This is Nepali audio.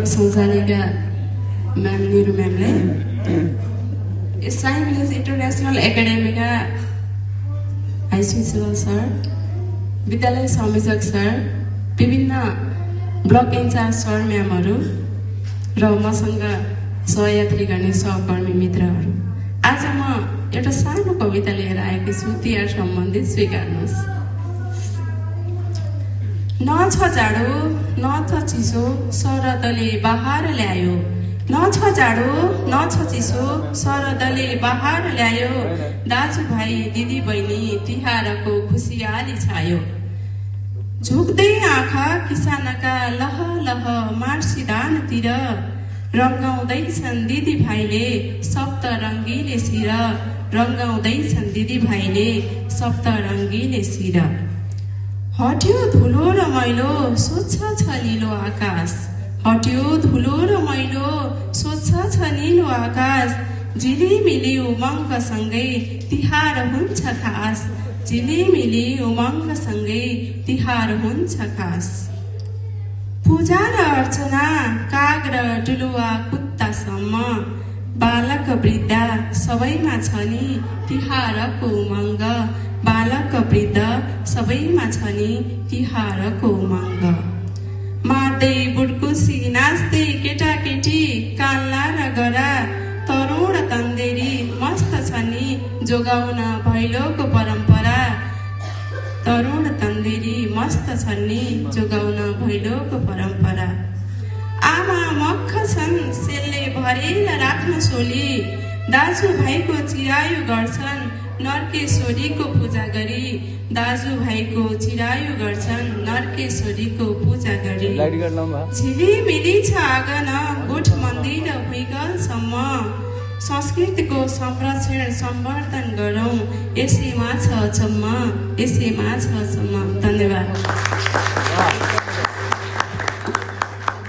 सँगसँगैका म्याम निरु म्यामले साई भिलेज इन्टरनेसनल एकाडेमीका भाइस प्रिन्सिपल सर, विद्यालय संयोजक सर, विभिन्न ब्लक इन्चार्ज सर म्यामहरू र मसँग सहयात्री गर्ने सहकर्मी मित्रहरू, आज म एउटा सानो कविता लिएर आएकी छु। तिहार सम्बन्धित स्वीकार्नुहोस्। न छ जाडो न छ चिसो, शरदले बहार ल्यायो। न छ जाडो न छ चिसो, शरदले बहार ल्यायो। दाजुभाइ दिदी बहिनी तिहारको खुसियाली छायो। झुक्दै आँखा किसानका लह लह मार्सिदानतिर, रङ्गाउँदैछन् दिदी भाइले सप्तरङ्गीले शिर। रङ्गाउँदैछन् दिदी भाइले सप्तरङ्गीले शिर। हट्यो धुलो र मैलो स्वच्छ छ नीलो आकाश। हट्यो धुलो र मैलो स्वच्छ छ नीलो आकाश। झिलिमिली उमङ्गसँगै तिहार हुन्छ खास। झिलिमिली उमङ्गसँगै तिहार हुन्छ खास। पूजा र अर्चना काग र डुलुवा कुत्तासम्म, बालक वृद्ध सबैमा छ नि तिहारको उमङ्ग। बालक वृद्ध सबैमा छ नि तिहारको उमङ्ग। मार्दै बुडकुसी नाच्दै केटाकेटी कान्ला र गरा, तरुण तन्देरी मस्त छ नि जोगाउन भैलोको परम्परा। तरुण तन्देरी मस्त छन् नि जोगाउन भैलोको परम्परा। आमा मक्ख छन् सेलले भरेर राख्न सोली, दाजुभाइको चिरायु गर्छन् नरकेश्वरीको पूजा गरी। दाजुभाइको चिरायु गर्छन् नरकेश्वरीको पूजा गरी। झिलिमिली छ आँगन गोठ मन्दिर भुइँगलसम्म, संस्कृतिको संरक्षण सम्वर्धन गरौँ यसैमा छ अचम्म। यसैमा छ अचम्म। धन्यवाद।